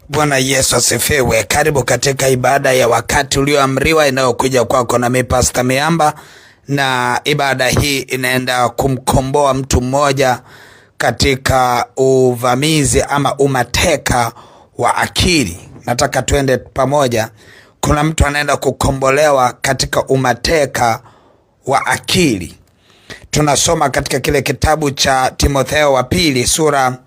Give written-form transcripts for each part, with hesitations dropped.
Bwana Yesu asifiwe. Karibu katika ibada ya wakati ulioamriwa inayokuja kwako na Pastor Miamba, na ibada hii inaenda kumkomboa mtu mmoja katika uvamizi ama umateka wa akili. Nataka tuende pamoja. Kuna mtu anaenda kukombolewa katika umateka wa akili. Tunasoma katika kile kitabu cha Timotheo wa pili sura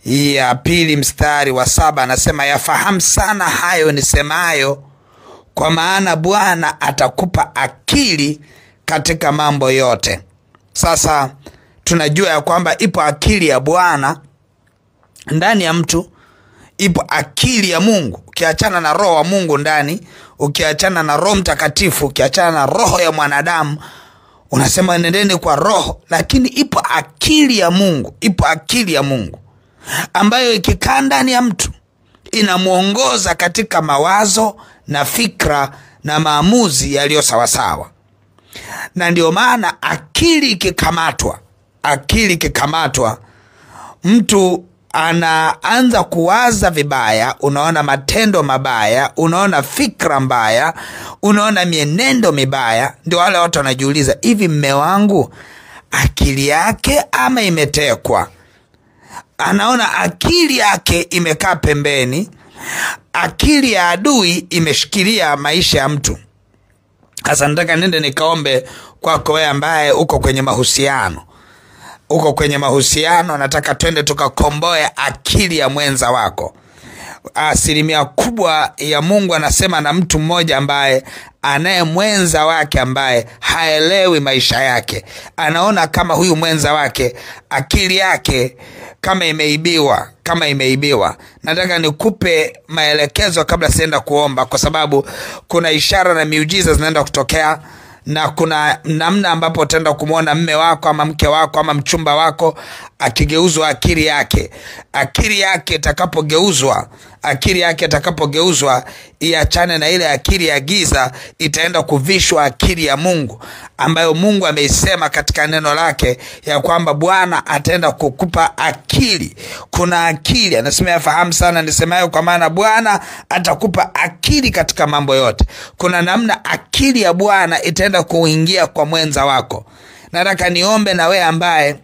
ya 2 mstari wa 7, anasema yafahamu sana hayo nisemayo, kwa maana Bwana atakupa akili katika mambo yote. Sasa tunajua ya kwamba ipo akili ya Bwana ndani ya mtu, ipo akili ya Mungu. Ukiachana na roho wa Mungu ndani, ukiachana na Roho Mtakatifu, ukiachana na roho ya mwanadamu, unasema nendeni kwa roho, lakini ipo akili ya Mungu, ipo akili ya Mungu ambayo ikikaa ndani ya mtu inamuongoza katika mawazo na fikra na maamuzi yaliyo sawasawa. Na ndio maana akili ikikamatwa, mtu anaanza kuwaza vibaya, unaona matendo mabaya, unaona fikra mbaya, unaona mienendo mibaya. Ndio wale watu wanajiuliza, hivi mme wangu akili yake ama imetekwa? Anaona akili yake imekaa pembeni, akili ya adui imeshikilia maisha ya mtu. Sasa nataka nende nikaombe kwako wewe ambaye uko kwenye mahusiano, nataka twende tukakomboe akili ya mwenza wako. Asilimia kubwa ya Mungu anasema na mtu mmoja ambaye anaye mwenza wake ambaye haelewi maisha yake. Anaona kama huyu mwenza wake akili yake kama imeibiwa. Nataka nikupe maelekezo kabla sienda kuomba, kwa sababu kuna ishara na miujiza zinaenda kutokea, na kuna namna ambapo utaenda kumuona mme wako ama mke wako ama mchumba wako akigeuzwa akili yake. Akili yake itakapogeuzwa iachane na ile akili ya giza, itaenda kuvishwa akili ya Mungu, ambayo Mungu ameisema katika neno lake ya kwamba Bwana ataenda kukupa akili. Kuna akili, anasema yafahamu sana nisemayo, kwa maana Bwana atakupa akili katika mambo yote. Kuna namna akili ya Bwana itaenda kuingia kwa mwenza wako. Nataka niombe na wewe ambaye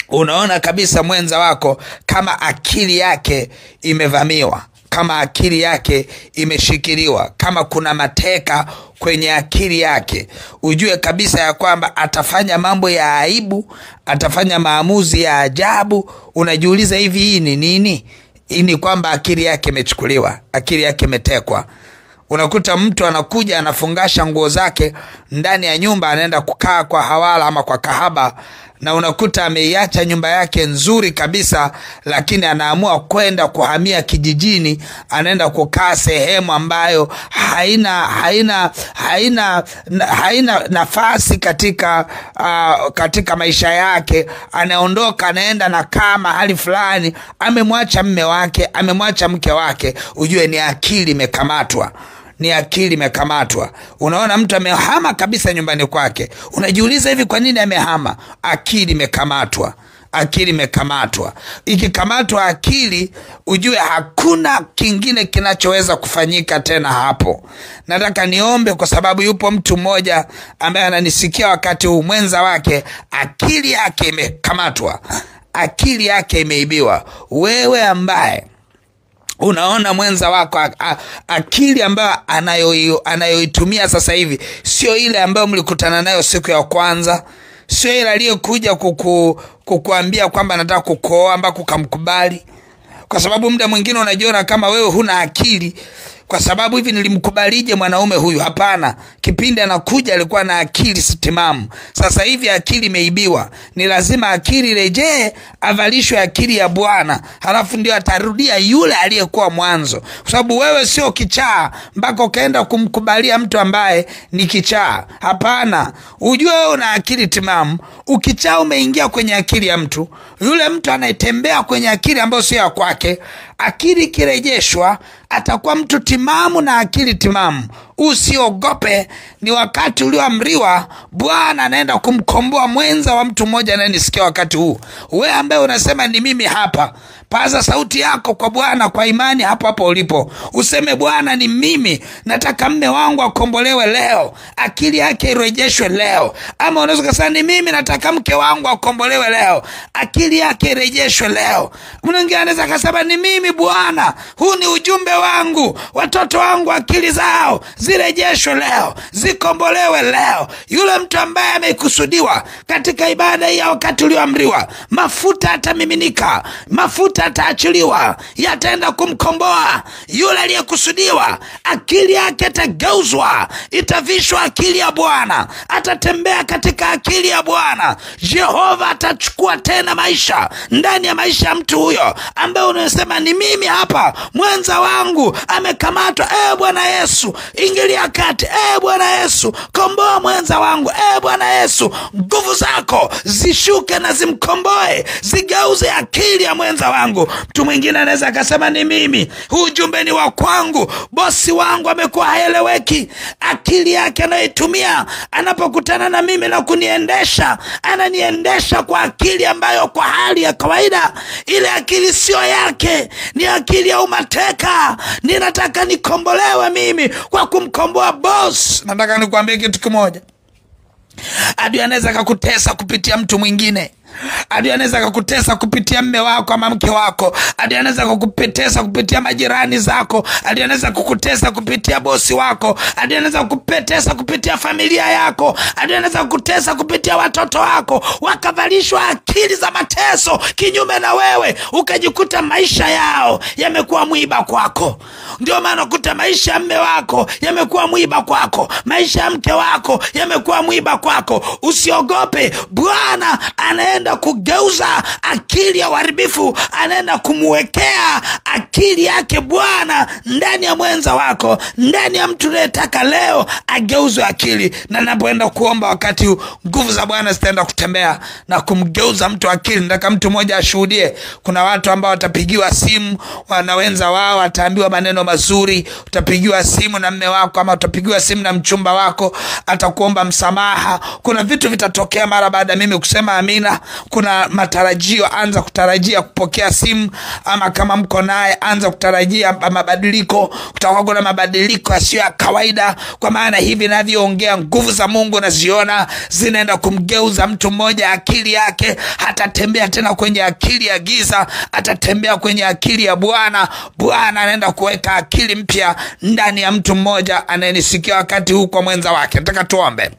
unaona kabisa mwenza wako kama akili yake imevamiwa, kama akili yake imeshikiliwa, kama kuna mateka kwenye akili yake, ujue kabisa ya kwamba atafanya mambo ya aibu, atafanya maamuzi ya ajabu. Unajiuliza, hivi hii ni nini? Hii ni kwamba akili yake imechukuliwa, akili yake imetekwa. Unakuta mtu anakuja anafungasha nguo zake ndani ya nyumba, anaenda kukaa kwa hawala ama kwa kahaba, na unakuta ameiacha nyumba yake nzuri kabisa, lakini anaamua kwenda kuhamia kijijini, anaenda kukaa sehemu ambayo haina nafasi katika maisha yake. Anaondoka, anaenda na kaa mahali fulani, amemwacha mme wake, amemwacha mke wake. Ujue ni akili imekamatwa. Unaona mtu amehama kabisa nyumbani kwake, unajiuliza hivi kwa nini amehama? Akili imekamatwa. Ikikamatwa akili, ujue hakuna kingine kinachoweza kufanyika tena hapo. Nataka niombe, kwa sababu yupo mtu mmoja ambaye ananisikia wakati huu, mwenza wake akili yake imekamatwa, akili yake imeibiwa. Wewe ambaye unaona mwenza wako akili ambayo anayoitumia sasa hivi sio ile ambayo mlikutana nayo siku ya kwanza, sio ile aliyekuja kukuambia kwamba nataka kukuoa ambako ukamkubali. Kwa sababu muda mwingine unajiona kama wewe huna akili, kwa sababu hivi nilimkubalije mwanaume huyu? Hapana, kipindi anakuja alikuwa na akili timamu. Sasa hivi akili imeibiwa. Ni lazima akili rejee, avalishwe akili ya Bwana, halafu ndio atarudia yule aliyekuwa mwanzo. Kwa sababu wewe sio kichaa mpaka ukaenda kumkubalia mtu ambaye ni kichaa. Hapana, ujue wewe una akili timamu. Ukichaa umeingia kwenye akili ya mtu, yule mtu anayetembea kwenye akili ambayo sio ya kwake. Akili kirejeshwa, atakuwa mtu timamu na akili timamu. Usiogope, ni wakati ulioamriwa. Bwana anaenda kumkomboa mwenza wa mtu mmoja anayenisikia wakati huu. Wewe ambaye unasema ni mimi hapa, Paza sauti yako kwa Bwana kwa imani hapo hapo ulipo. Useme, Bwana, ni mimi, nataka mme wangu akombolewe leo, akili yake irejeshwe leo. Ama unaweza kusema, ni mimi, nataka mke wangu akombolewe leo, akili yake irejeshwe leo. Mwingine anaweza kusema, ni mimi Bwana, huu ni ujumbe wangu, watoto wangu akili zao zirejeshwe leo, zikombolewe leo. Yule mtu ambaye amekusudiwa katika ibada hii ya wakati ulioamriwa, mafuta atamiminika, mafuta ataachiliwa, yataenda kumkomboa yule aliyekusudiwa. Akili yake itageuzwa, itavishwa akili ya Bwana, atatembea katika akili ya Bwana. Jehova atachukua tena maisha ndani ya maisha ya mtu huyo ambaye unasema, ni mimi hapa, mwenza wangu amekamatwa. Bwana Yesu, ingilia kati. Bwana Yesu, komboa mwenza wangu. Bwana Yesu, nguvu zako zishuke na zimkomboe, zigeuze akili ya mwenza wangu. Mtu mwingine anaweza akasema, ni mimi, huu ujumbe ni wa kwangu, bosi wangu amekuwa haeleweki, akili yake anayoitumia anapokutana na mimi na kuniendesha, ananiendesha kwa akili ambayo kwa hali ya kawaida ile akili sio yake, ni akili ya umateka. Ninataka nikombolewe mimi kwa kumkomboa boss. Nataka nikuambie kitu kimoja, adui anaweza kukutesa kupitia mtu mwingine. Adui anaweza kukutesa kupitia mme wako ama mke wako. Adui anaweza kukutesa kupitia majirani zako. Adui anaweza kukutesa kupitia bosi wako. Adui anaweza kukutesa kupitia familia yako. Adui anaweza kukutesa kupitia watoto wako, wakavalishwa akili za mateso kinyume na wewe, ukajikuta maisha yao yamekuwa mwiba kwako. Ndio maana ukuta maisha ya mme wako yamekuwa mwiba kwako, maisha ya mke wako yamekuwa mwiba kwako. Usiogope, Bwana anaenda kugeuza akili ya uharibifu, anaenda kumwekea akili yake Bwana ndani ya mwenza wako, ndani ya mtu unayetaka leo ageuzwe akili. Na ninapoenda kuomba wakati huu, nguvu za Bwana zitaenda kutembea na kumgeuza mtu akili. Nataka mtu mmoja ashuhudie. Kuna watu ambao watapigiwa simu na wenza wao, ataambiwa maneno mazuri. Utapigiwa simu na mme wako ama utapigiwa simu na mchumba wako, atakuomba msamaha. Kuna vitu vitatokea mara baada mimi kusema amina. Kuna matarajio, anza kutarajia kupokea simu, ama kama mko naye anza kutarajia mabadiliko. Kutakuwa kuna mabadiliko yasiyo ya kawaida, kwa maana hivi ninavyoongea nguvu za Mungu naziona zinaenda kumgeuza mtu mmoja akili yake. Hatatembea tena kwenye akili ya giza, atatembea kwenye akili ya Bwana. Bwana anaenda kuweka akili mpya ndani ya mtu mmoja anayenisikia wakati huu kwa mwenza wake. Nataka tuombe.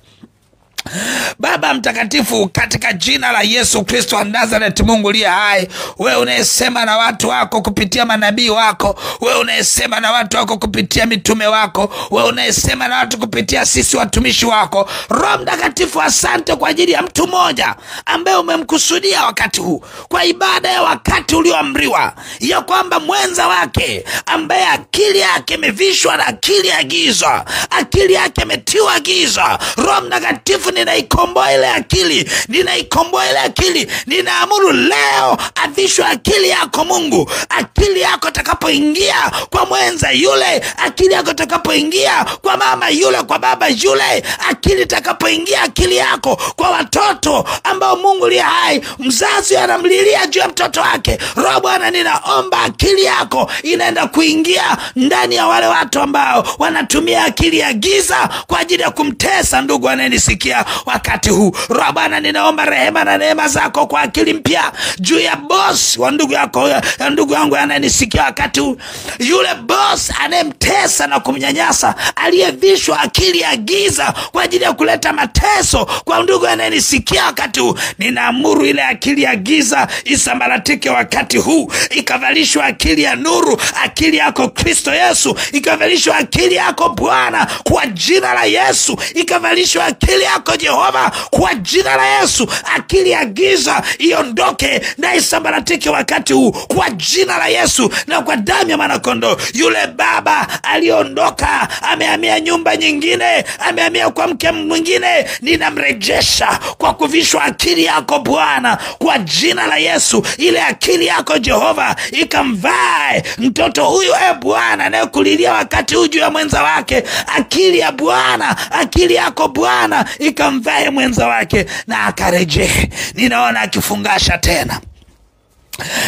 Baba mtakatifu, katika jina la Yesu Kristo wa Nazareth, Mungu aliye hai, wewe unayesema na watu wako kupitia manabii wako, wewe unayesema na watu wako kupitia mitume wako, wewe unayesema na watu kupitia sisi watumishi wako. Roho Mtakatifu, asante kwa ajili ya mtu mmoja ambaye umemkusudia wakati huu kwa ibada ya wakati ulioamriwa, ya kwamba mwenza wake ambaye akili yake imevishwa na akili ya giza, akili yake imetiwa giza, Roho Mtakatifu, ninaikomboa ile akili, ninaikomboa ile akili. Ninaamuru leo avishwe akili yako Mungu. Akili yako takapoingia kwa mwenza yule, akili yako takapoingia kwa mama yule, kwa baba yule, akili takapoingia akili yako kwa watoto ambao Mungu aliye hai, mzazi anamlilia juu ya mtoto wake. Roho Bwana, ninaomba akili yako inaenda kuingia ndani ya wale watu ambao wanatumia akili ya giza kwa ajili ya kumtesa ndugu anayenisikia wakati huu. Roho Bwana, ninaomba rehema na neema zako kwa akili mpya juu ya boss wa ndugu yako, ya ndugu yangu anayenisikia wakati huu. Yule boss anemtesa na kumnyanyasa, aliyevishwa akili ya giza kwa ajili ya kuleta mateso kwa ndugu anayenisikia wakati huu, ninaamuru ile akili ya giza isambaratike wakati huu, ikavalishwa akili ya nuru, akili yako Kristo Yesu, ikavalishwa akili yako Bwana kwa jina la Yesu, ikavalishwa akili yako Jehova kwa jina la Yesu. Akili ya giza iondoke na isambaratike wakati huu kwa jina la Yesu na kwa damu ya mwanakondoo. Yule baba aliondoka, amehamia nyumba nyingine, amehamia kwa mke mwingine, ninamrejesha kwa kuvishwa akili yako Bwana kwa jina la Yesu. Ile akili yako Jehova ikamvae mtoto huyu, Bwana, anayekulilia wakati huu juu ya mwenza wake. Akili ya Bwana, akili yako Bwana ikamvae mwenza wake na akarejee. Ninaona akifungasha tena.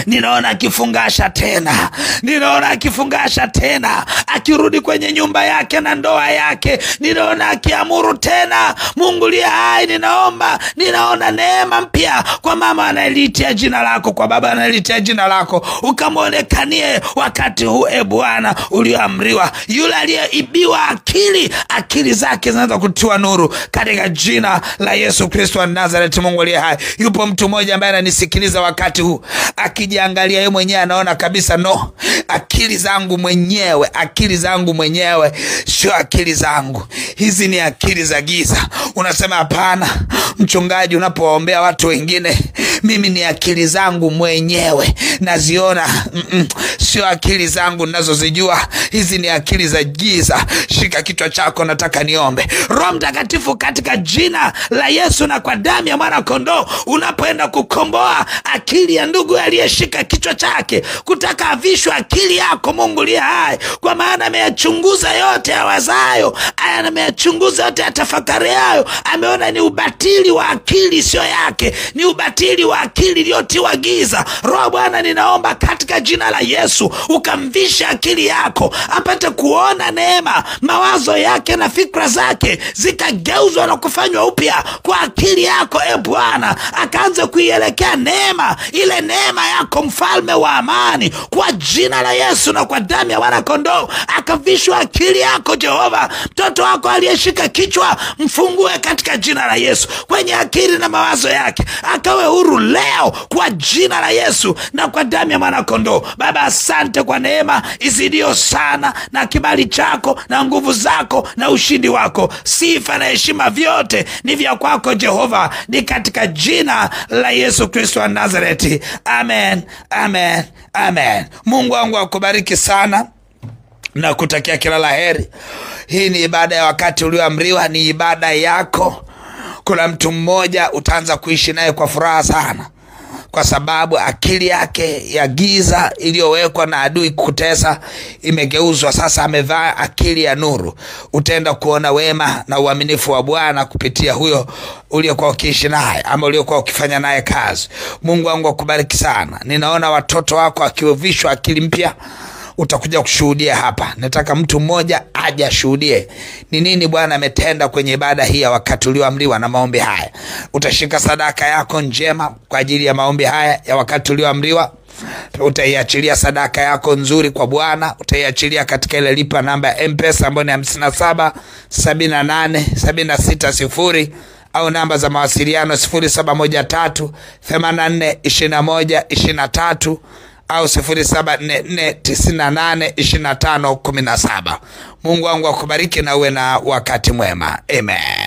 Ninaona akifungasha tena, ninaona akifungasha tena, akirudi kwenye nyumba yake na ndoa yake. Ninaona akiamuru tena. Mungu liye hai, ninaona neema mpya kwa mama anayelitia jina lako, kwa baba anayelitia jina lako. Ukamwonekanie wakati huu, Bwana, ulioamriwa. Yule aliyeibiwa akili zake zinaanza kutiwa nuru katika jina la Yesu Kristo wa Nazareti. Mungu liye hai, yupo mtu mmoja ambaye ananisikiliza wakati huu, akijiangalia yeye mwenyewe anaona kabisa, no, akili zangu mwenyewe sio akili zangu, hizi ni akili za giza. Unasema hapana mchungaji, unapowaombea watu wengine, mimi ni akili zangu mwenyewe naziona. Sio akili zangu ninazozijua, hizi ni akili za giza. Shika kichwa chako, nataka niombe. Roho Mtakatifu, katika jina la Yesu na kwa damu ya mwana kondoo, unapoenda kukomboa akili ya ndugu aliyeshika kichwa chake, kutaka avishwe akili yako, Mungu liye hai, kwa maana ameyachunguza yote awazayo, ameyachunguza yote atafakariayo, ameona ni ubatili wa akili sio yake, ni ubatili wa akili iliyotiwa giza. Roho Bwana, ninaomba katika jina la Yesu ukamvisha akili yako, apate kuona neema, mawazo yake na fikra zake zikageuzwa na kufanywa upya kwa akili yako. Bwana, akaanze kuielekea neema, ile neema yako, mfalme wa amani, kwa jina la Yesu na kwa damu ya mwana kondoo. Akavishwa akili yako Jehova. Mtoto wako aliyeshika kichwa, mfungue katika jina la Yesu kwenye akili na mawazo yake, akawe huru leo kwa jina la Yesu na kwa damu ya mwana kondoo. Baba, asante kwa neema izidio sana na kibali chako na nguvu zako na ushindi wako. Sifa na heshima vyote ni vya kwako Jehova, ni katika jina la Yesu Kristo wa Nazareti. Amen, amen, amen. Mungu wangu akubariki sana na kutakia kila la heri. Hii ni ibada ya wakati ulioamriwa, ni ibada yako. Kuna mtu mmoja utaanza kuishi naye kwa furaha sana, kwa sababu akili yake ya giza iliyowekwa na adui kutesa imegeuzwa. Sasa amevaa akili ya nuru. Utaenda kuona wema na uaminifu wa Bwana kupitia huyo uliokuwa ukiishi naye ama uliokuwa ukifanya naye kazi. Mungu wangu akubariki sana. Ninaona watoto wako akiovishwa akili mpya. Utakuja kushuhudia hapa. Nataka mtu mmoja aje ashuhudie ni nini Bwana ametenda kwenye ibada hii ya wakati ulioamriwa na maombi haya. Utashika sadaka yako njema kwa ajili ya maombi haya ya wakati ulioamriwa. Utaiachilia sadaka yako nzuri kwa Bwana. Utaiachilia katika ile lipa namba ya M-Pesa ambayo ni 57 78 760, au namba za mawasiliano 0713 84 21 23 au 0744982517. Mungu wangu akubariki na uwe na wakati mwema. Amen.